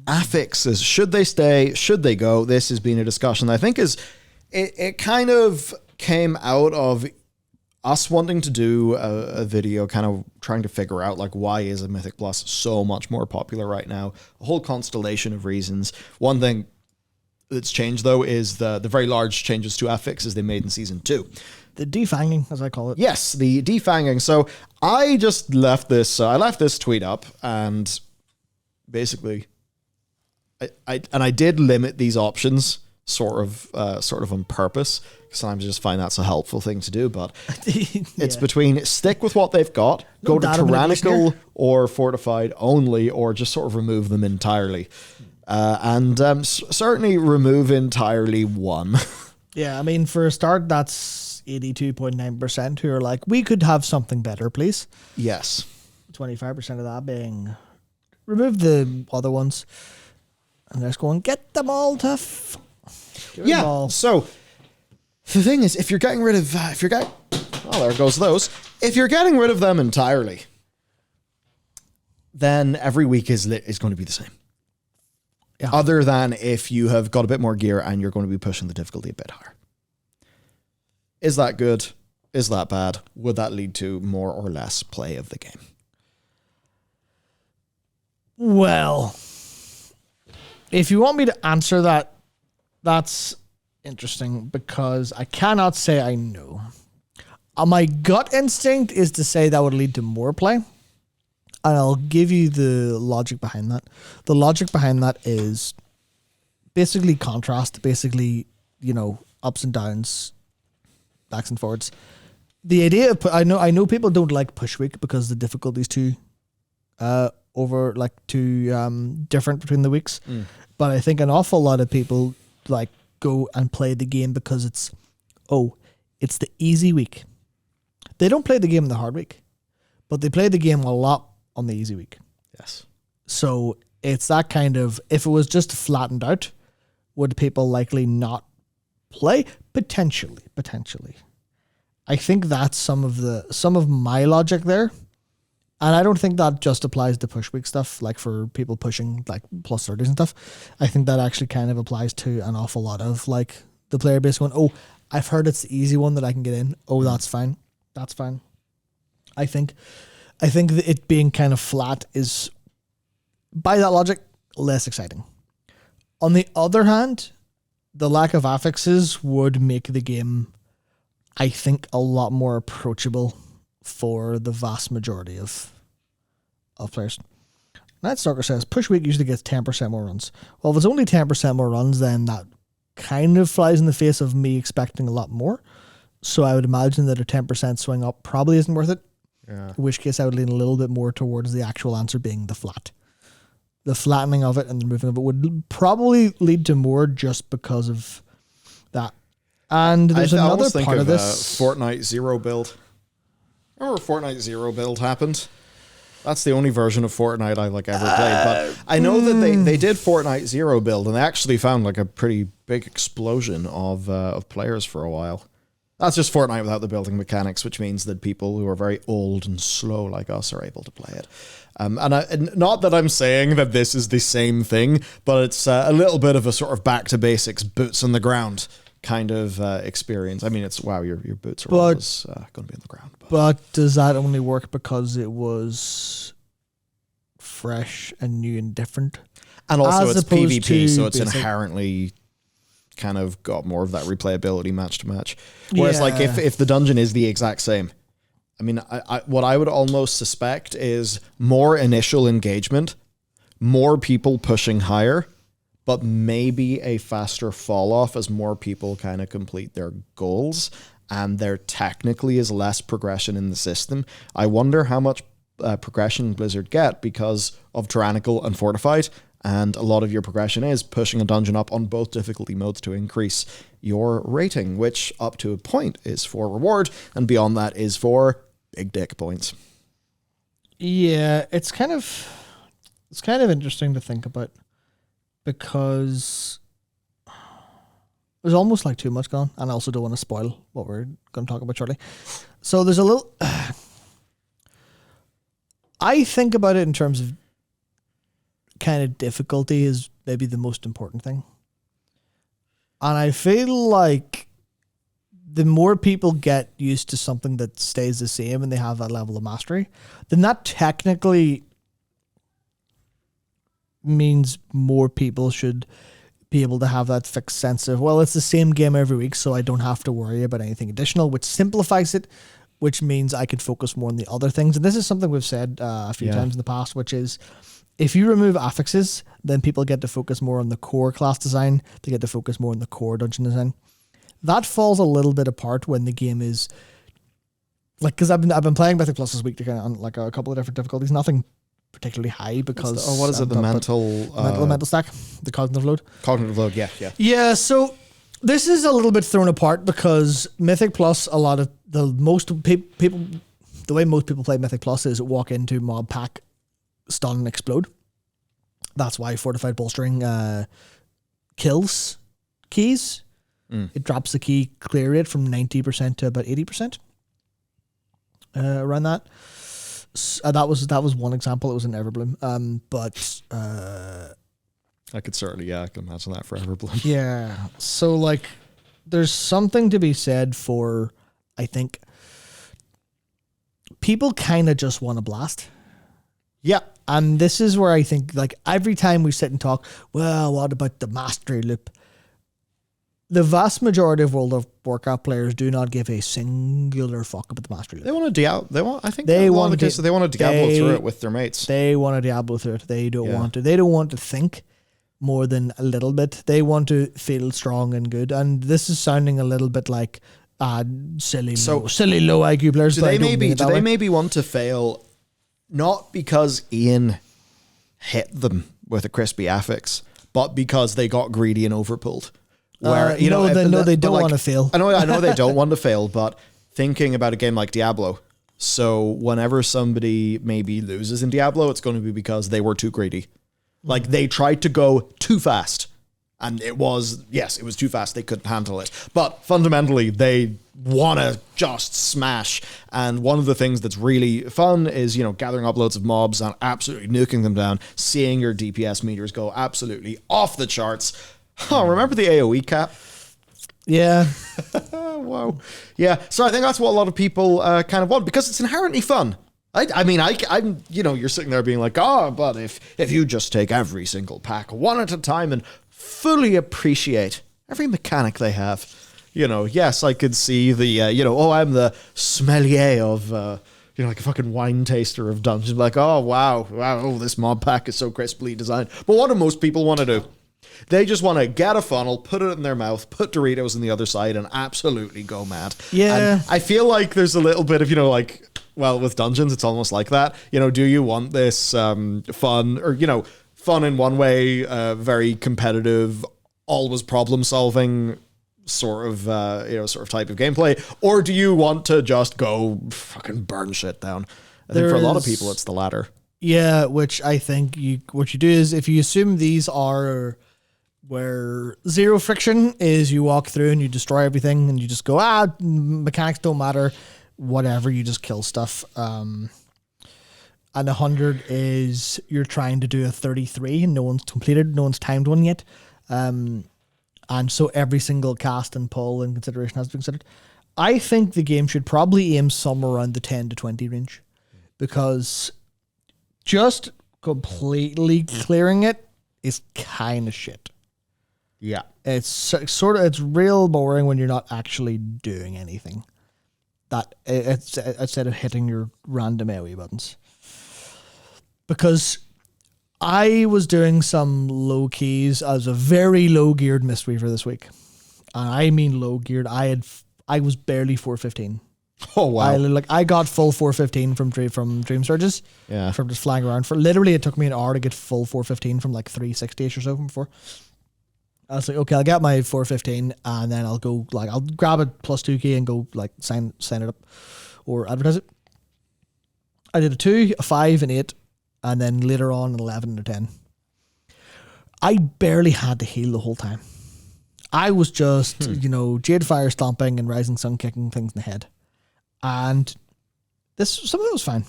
Affixes, should they stay? Should they go? This has been a discussion I think it kind of came out of us wanting to do a video kind of trying to figure out like why is a Mythic Plus so much more popular right now? A whole constellation of reasons. One thing that's changed though is the very large changes to Affixes they made in season 2. The defanging, as I call it. Yes, the defanging. So I just left this. I left this tweet up, and basically, I did limit these options sort of on purpose. Sometimes I just find that's a helpful thing to do. But it's between stick with what they've got, go to tyrannical or fortified only, or just sort of remove them entirely. And certainly remove entirely one. Yeah, I mean, for a start, that's 82.9% who are like, we could have something better, please. Yes. 25% of that being remove the other ones. And they're just going, get them all to yeah. All. So the thing is, if you're getting rid of, oh, there goes those. If you're getting rid of them entirely, then every week is going to be the same. Yeah. Other than if you have got a bit more gear and you're going to be pushing the difficulty a bit higher. Is that good? Is that bad? Would that lead to more or less play of the game? Well, if you want me to answer that, that's interesting because I cannot say I know. My gut instinct is to say that would lead to more play. And I'll give you the logic behind that. The logic behind that is basically contrast, basically, ups and downs, backs and forwards. The idea of, I know people don't like push week because the difficulty is too different between the weeks. But I think an awful lot of people like go and play the game because it's the easy week. They don't play the game in the hard week, but they play the game a lot on the easy week. Yes. So it's that kind of, if it was just flattened out, would people likely not play? Potentially. I think that's some of my logic there. And I don't think that just applies to push week stuff, like for people pushing like plus 30s and stuff. I think that actually kind of applies to an awful lot of like the player base going, I've heard it's the easy one that I can get in. That's fine. That's fine. I think it being kind of flat is, by that logic, less exciting. On the other hand, the lack of affixes would make the game, I think, a lot more approachable for the vast majority of players. Night Stalker says, push week usually gets 10% more runs. Well, if it's only 10% more runs, then that kind of flies in the face of me expecting a lot more. So I would imagine that a 10% swing up probably isn't worth it. Yeah. In which case I would lean a little bit more towards the actual answer being the flat. The flattening of it and the moving of it would probably lead to more just because of that. And there's another part of this. Fortnite Zero build. Remember Fortnite Zero build happened? That's the only version of Fortnite I ever played. But I know that they did Fortnite Zero build and they actually found like a pretty big explosion of players for a while. That's just Fortnite without the building mechanics, which means that people who are very old and slow like us are able to play it. And not that I'm saying that this is the same thing, but it's a little bit of a sort of back to basics, boots on the ground kind of experience. I mean, it's, wow, your boots are always going to be on the ground. But does that only work because it was fresh and new and different? And also it's PvP, so it's inherently kind of got more of that replayability match to match. Whereas like if the dungeon is the exact same, I mean, I what I would almost suspect is more initial engagement, more people pushing higher, but maybe a faster fall off as more people kind of complete their goals and there technically is less progression in the system. I wonder how much progression Blizzard get because of Tyrannical and Fortified. And a lot of your progression is pushing a dungeon up on both difficulty modes to increase your rating, which up to a point is for reward, and beyond that is for big dick points. Yeah, it's kind of interesting to think about because there's almost like too much gone, and I also don't want to spoil what we're going to talk about shortly. So there's a little. I think about it in terms of kind of difficulty is maybe the most important thing. And I feel like the more people get used to something that stays the same and they have that level of mastery, then that technically means more people should be able to have that fixed sense of, well, it's the same game every week, so I don't have to worry about anything additional, which simplifies it, which means I can focus more on the other things. And this is something we've said a few times in the past, which is if you remove affixes, then people get to focus more on the core class design. They get to focus more on the core dungeon design. That falls a little bit apart when the game is like, because I've been playing Mythic Plus this week to kind of on like a couple of different difficulties, nothing particularly high because what is it? The mental stack, the cognitive load. Cognitive load, yeah. Yeah, so this is a little bit thrown apart because Mythic Plus, a lot of the way most people play Mythic Plus is walk into mob pack, stun, and explode. That's why fortified bolstering kills keys. It drops the key clear rate from 90% to about 80%. Around that. That was one example. It was an Everbloom. But I could certainly, I can imagine that for Everbloom. Yeah. So like, there's something to be said for, I think, people kind of just want to blast. Yeah. And this is where I think, like, every time we sit and talk, well, what about the mastery loop? The vast majority of World of Warcraft players do not give a singular fuck about the mastery loop. They want to they want to Diablo through it with their mates. They want to Diablo through it. They don't want to. They don't want to think more than a little bit. They want to feel strong and good. And this is sounding a little bit like silly low IQ players. Do they maybe want to fail not because Ian hit them with a crispy affix, but because they got greedy and overpulled? Where they don't want to fail. I know they don't want to fail, but thinking about a game like Diablo, so whenever somebody maybe loses in Diablo, it's going to be because they were too greedy. Like they tried to go too fast, and it was too fast. They couldn't handle it. But fundamentally, they want to just smash. And one of the things that's really fun is, gathering up loads of mobs and absolutely nuking them down, seeing your DPS meters go absolutely off the charts. Oh, remember the AoE cap? Yeah. Wow. Yeah. So I think that's what a lot of people kind of want because it's inherently fun. I'm you're sitting there being like, but if you just take every single pack one at a time and fully appreciate every mechanic they have, yes, I could see the, I'm the sommelier of, like a fucking wine taster of dungeons. Like, oh, wow, this mob pack is so crisply designed. But what do most people want to do? They just want to get a funnel, put it in their mouth, put Doritos on the other side, and absolutely go mad. Yeah. And I feel like there's a little bit of, with dungeons, it's almost like that. Do you want this fun, or, fun in one way, very competitive, always problem solving sort of type of gameplay, or do you want to just go fucking burn shit down? I think for a lot of people, it's the latter. Yeah, which I think what you do is if you assume these are where zero friction is, you walk through and you destroy everything and you just go, mechanics don't matter, whatever, you just kill stuff. And 100 is you're trying to do a 33 and no one's timed one yet. And so every single cast and pull and consideration has to be considered. I think the game should probably aim somewhere around the 10 to 20 range because just completely clearing it is kind of shit. Yeah. It's it's real boring when you're not actually doing anything. It's instead of hitting your random AoE buttons. Because I was doing some low keys as a very low geared Mistweaver this week. And I mean low geared. I was barely 415. Oh wow! I got full 415 from Dream Surges. Yeah. From just flying around for literally it took me an hour to get full 415 from like 360ish or so from before. I was like, okay, I'll get my 415 and then I'll go I'll grab a +2 key and go sign it up or advertise it. I did a 2, a 5, an 8, and then later on an 11 and a 10. I barely had to heal the whole time. I was just Jade Fire stomping and Rising Sun kicking things in the head. And some of it was fine.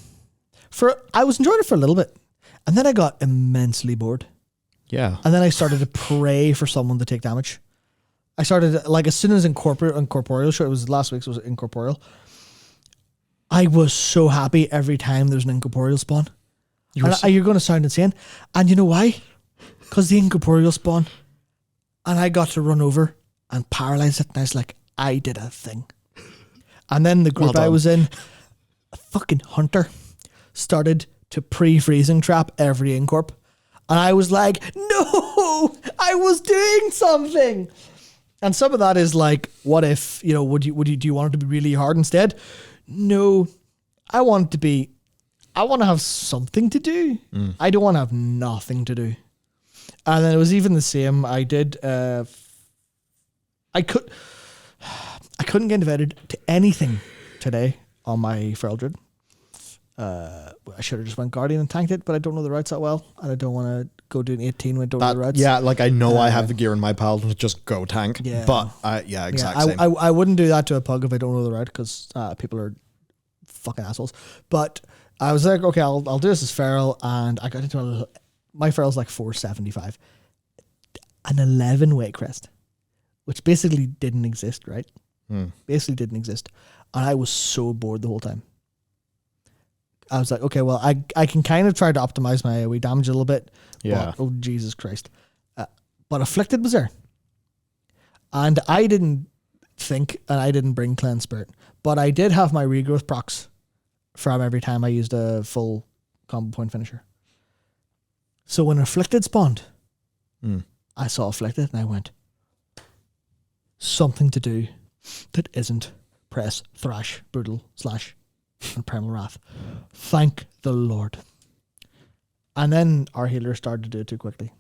I was enjoying it for a little bit. And then I got immensely bored. Yeah. And then I started to pray for someone to take damage. I started, like, as soon as Incorporeal, sure, it was last week's, was Incorporeal. I was so happy every time there's an Incorporeal spawn. You're going to sound insane. And you know why? Because the Incorporeal spawn, and I got to run over and paralyze it, and I was like, I did a thing. And then the group I was in, a fucking hunter, started to pre-freezing trap every Incorp. And I was like, no, I was doing something. And some of that is like, what if, do you want it to be really hard instead? No, I want to have something to do. I don't want to have nothing to do. And then it was even the same. I did, I couldn't get invited to anything today on my Feral Druid. I should have just went Guardian and tanked it, but I don't know the routes that well, and I don't want to go do an 18 when I don't know the routes. Yeah, like I know I have the gear in my pal to just go tank, but exactly. I wouldn't do that to a pug if I don't know the route, because people are fucking assholes. But I was like, okay, I'll do this as Feral, and I got into my Feral's like 475, an 11 weight crest, which basically didn't exist, right? Basically didn't exist, and I was so bored the whole time. I was like, okay, well, I can kind of try to optimize my AoE damage a little bit. Yeah. But, oh, Jesus Christ. But Afflicted was there. And I didn't think, and I didn't bring Cleanse Spirit, but I did have my regrowth procs from every time I used a full combo point finisher. So when Afflicted spawned, I saw Afflicted and I went, something to do that isn't press, thrash, brutal, slash, and Primal Wrath. Thank the Lord. And then our healer started to do it too quickly.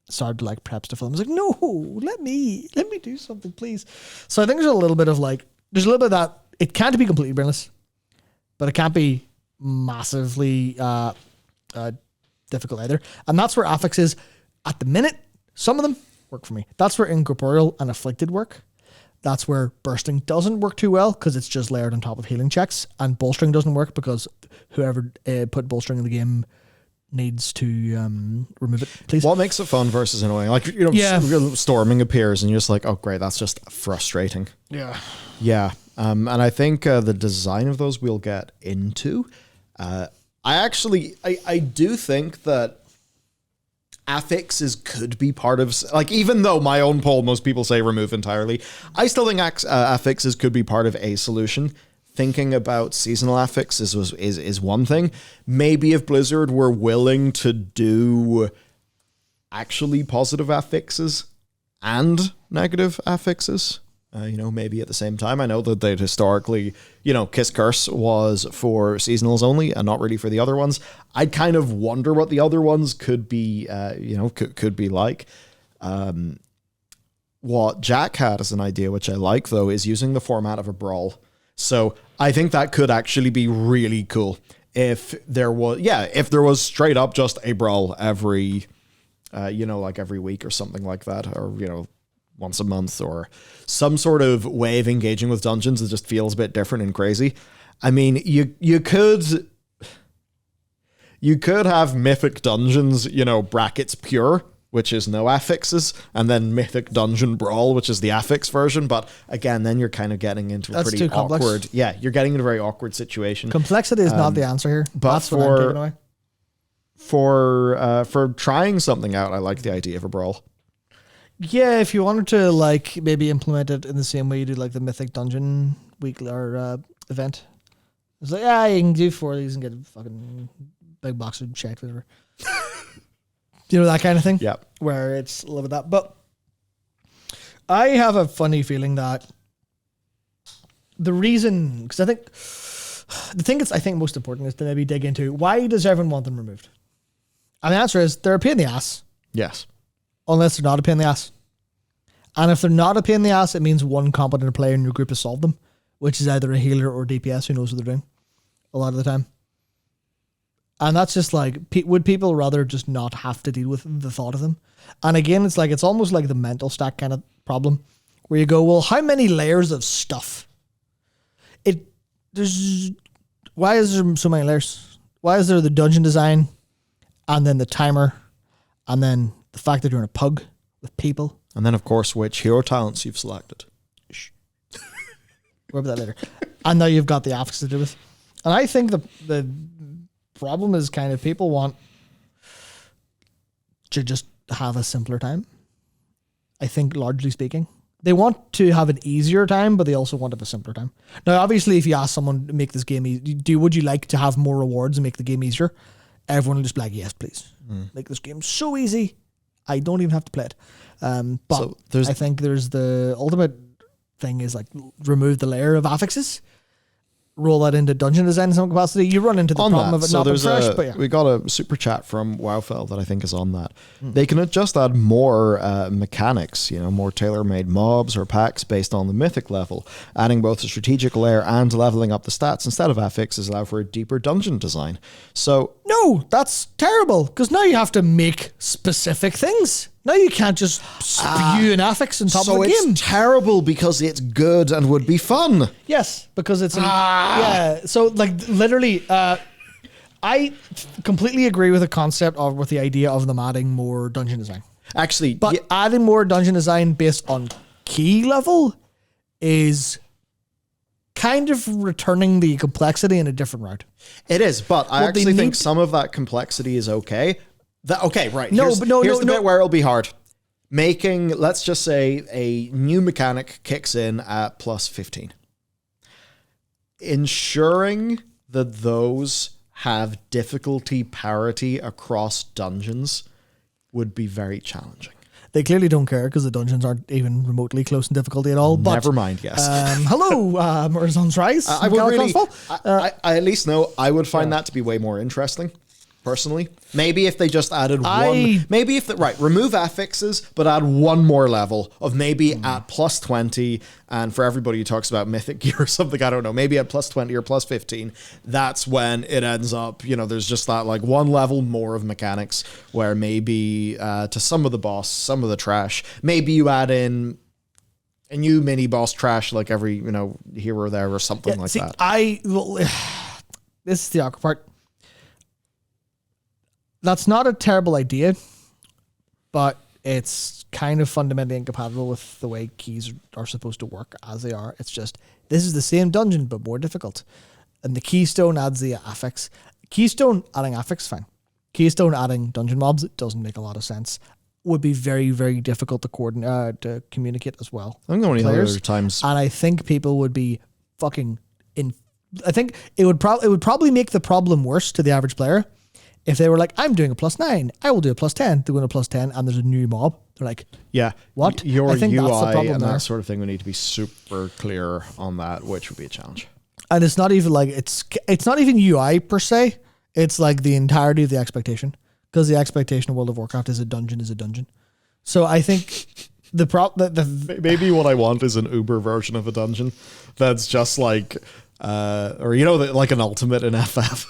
Started to like prep stuff. I was like, no, let me do something, please. So I think there's a little bit of that. It can't be completely brainless, but it can't be massively difficult either. And that's where Affixes, at the minute, some of them work for me. That's where Incorporeal and Afflicted work. That's where Bursting doesn't work too well, because it's just layered on top of healing checks, and Bolstering doesn't work because whoever put Bolstering in the game needs to remove it, please. What makes it fun versus annoying? Like, Storming appears and you're just like, oh great, that's just frustrating. Yeah. And I think the design of those we'll get into. I do think that Affixes could be part of, like, even though my own poll, most people say remove entirely, I still think Affixes could be part of a solution. Thinking about seasonal affixes is one thing. Maybe if Blizzard were willing to do actually positive affixes and negative affixes, maybe at the same time. I know that they'd historically, Kiss Curse was for seasonals only and not really for the other ones. I'd kind of wonder what the other ones could be, could be like. What Jack had as an idea, which I like though, is using the format of a brawl. So I think that could actually be really cool if there was straight up just a brawl every, like every week or something like that, or, once a month, or some sort of way of engaging with dungeons that just feels a bit different and crazy. I mean, you could have Mythic Dungeons, brackets pure, which is no affixes, and then Mythic Dungeon Brawl, which is the affix version. But again, then you're kind of getting into a pretty awkward. Yeah, you're getting into a very awkward situation. Complexity is not the answer here. But that's what I'm taking away. For trying something out, I like the idea of a brawl. Yeah, if you wanted to like maybe implement it in the same way you do like the Mythic Dungeon weekly or event. It's like, you can do 4 of these and get a fucking big box of shit, whatever. That kind of thing. Yeah. Where it's a little bit that. But I have a funny feeling that the reason, because I think the thing that's I think most important is to maybe dig into, why does everyone want them removed? And the answer is they're a pain in the ass. Yes. Unless they're not a pain in the ass. And if they're not a pain in the ass, it means one competent player in your group has solved them, which is either a healer or DPS who knows what they're doing a lot of the time. And that's just like, would people rather just not have to deal with the thought of them? And again, it's almost like the mental stack kind of problem, where you go, well, how many layers of stuff? Why is there so many layers? Why is there the dungeon design and then the timer, and then the fact that you're in a pug with people. And then, of course, which hero talents you've selected. We'll about that later. And now you've got the affix to do with. And I think the problem is kind of people want to just have a simpler time. I think, largely speaking. They want to have an easier time, but they also want to have a simpler time. Now, obviously, if you ask someone to make this game easy, would you like to have more rewards and make the game easier? Everyone will just be like, yes, please. Make this game so easy. I don't even have to play it. But so I think there's the ultimate thing is like remove the layer of affixes, roll that into dungeon design in some capacity. You run into the problem of it not being fresh. But yeah. We got a super chat from Wowfell that I think is on that. They can just add more mechanics, more tailor-made mobs or packs based on the mythic level, adding both a strategic layer and leveling up the stats instead of affixes allow for a deeper dungeon design. So no, that's terrible because now you have to make specific things. Now you can't just spew an affix on top of the game. So it's terrible because it's good and would be fun. Yes, because it's... Yeah, so like literally, I completely agree with the concept of with the idea of them adding more dungeon design. Actually, but adding more dungeon design based on key level is kind of returning the complexity in a different route. It is, but I actually think some of that complexity is okay. Right. Here's the bit where it'll be hard. Let's just say a new mechanic kicks in at plus 15. Ensuring that those have difficulty parity across dungeons would be very challenging. They clearly don't care because the dungeons aren't even remotely close in difficulty at all. Never mind, yes. Hello, Morzon's Rise. I would really, I at least know I would find that to be way more interesting. Personally, maybe if they just added remove affixes, but add one more level of maybe at plus 20. And for everybody who talks about mythic gear or something, I don't know, maybe at plus 20 or plus 15, that's when it ends up, there's just that like one level more of mechanics where maybe to some of the boss, some of the trash, maybe you add in a new mini boss trash like every, here or there or something like that. This is the awkward part. That's not a terrible idea, but it's kind of fundamentally incompatible with the way keys are supposed to work as they are. It's just, this is the same dungeon, but more difficult. And the keystone adds the affix. Keystone adding affix, fine. Keystone adding dungeon mobs, it doesn't make a lot of sense. Would be very, very difficult to coordinate, to communicate as well. I'm going to other times. And I think people would be fucking I think it would probably make the problem worse to the average player. If they were like, I'm doing a plus 9, I will do a plus 10. They're going to plus 10 and there's a new mob. They're like, yeah, what? Your UI and that sort of thing would need to be super clear on that, which would be a challenge. And it's not even like, it's not even UI per se. It's like the entirety of the expectation. Because the expectation of World of Warcraft is a dungeon is a dungeon. So I think maybe what I want is an Uber version of a dungeon that's just like, like an ultimate in FF.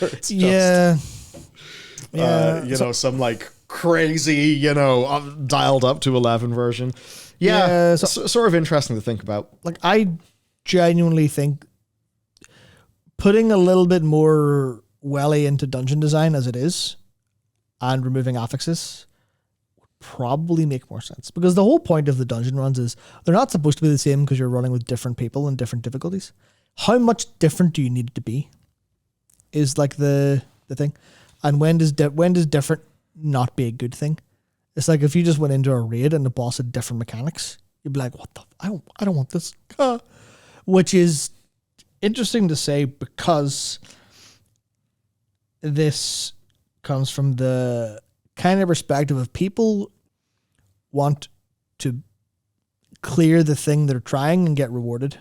It's just, some like crazy, dialed up to 11 version. Yeah, sort of interesting to think about. Like, I genuinely think putting a little bit more welly into dungeon design as it is and removing affixes would probably make more sense. Because the whole point of the dungeon runs is they're not supposed to be the same because you're running with different people and different difficulties. How much different do you need it to be is like the thing. And when does different not be a good thing? It's like if you just went into a raid and the boss had different mechanics, you'd be like, what the? I don't want this. Which is interesting to say because this comes from the kind of perspective of people want to clear the thing they're trying and get rewarded,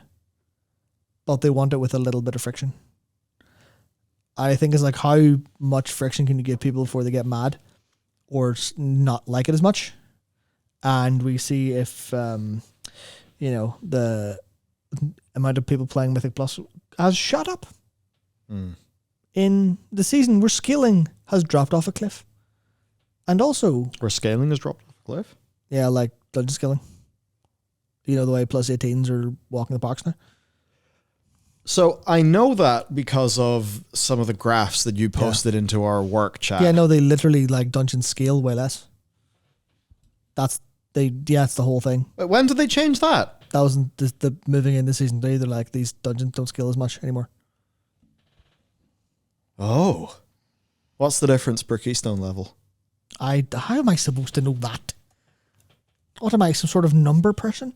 but they want it with a little bit of friction. I think it's like how much friction can you give people before they get mad or not like it as much? And we see if, the amount of people playing Mythic Plus has shot up. In the season where scaling has dropped off a cliff. And also... Where scaling has dropped off a cliff? Yeah, like dungeon scaling. The way plus 18s are walking the parks now. So I know that because of some of the graphs that you posted into our work chat. Yeah, no, they literally like dungeons scale way less. That's the whole thing. But when did they change that? That wasn't the moving into season 3. They're like, these dungeons don't scale as much anymore. Oh. What's the difference per keystone level? How am I supposed to know that? What am I, some sort of number person?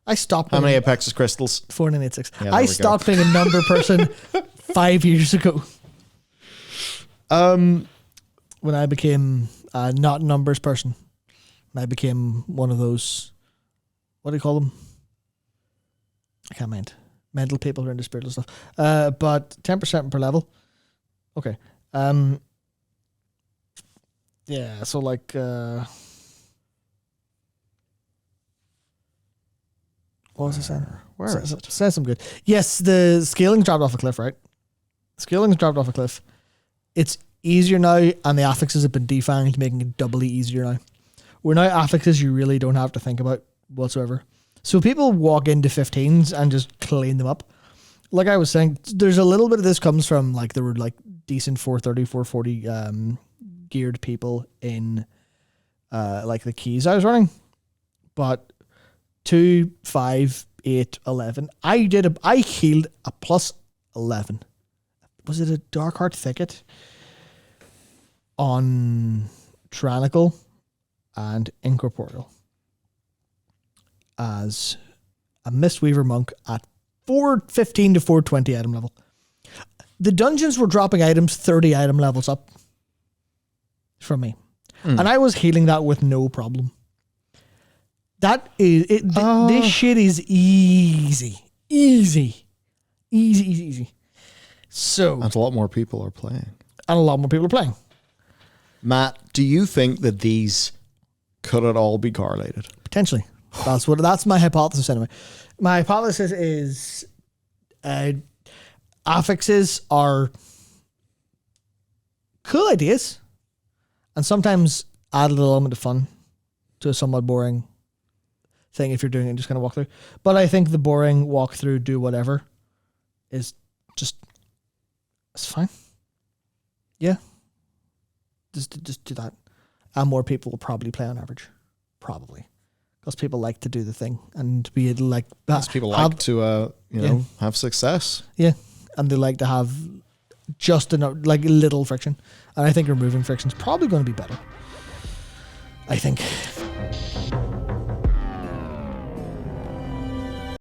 I stopped. How many Affixes crystals? 4986. Yeah, I stopped being a number person 5 years ago. When I became a not numbers person. When I became one of those, what do you call them? I can't mind. Mental people who are into spiritual stuff. But 10% per level. Okay. Yeah, so like what was I saying? Where is it? Says some good. Yes, the scaling's dropped off a cliff, right? Scaling's dropped off a cliff. It's easier now, and the affixes have been defanged, making it doubly easier now. Where now affixes you really don't have to think about whatsoever. So people walk into 15s and just clean them up. Like I was saying, there's a little bit of this comes from like there were like decent 430, 440 geared people in like the keys I was running. But 2, 5, 8, 11. I healed a plus 11. Was it a Dark Heart Thicket on Tyrannical and Incorporeal as a Mistweaver monk at 415 to 420 item level. The dungeons were dropping items 30 item levels up from me. And I was healing that with no problem. That is it. This shit is easy. So, And a lot more people are playing. And a lot more people are playing. Matt, do you think that these could at all be correlated? Potentially. That's my hypothesis anyway. My hypothesis is affixes are cool ideas and sometimes add a little element of fun to a somewhat boring thing if you're doing it just kind of walk through. But I think the boring walk through, do whatever is just, it's fine. Yeah. Just do that. And more people will probably play on average. Probably. Because people like to do the thing and be like that. People like to, have success. Yeah. And they like to have just enough, like little friction. And I think removing friction is probably going to be better. I think.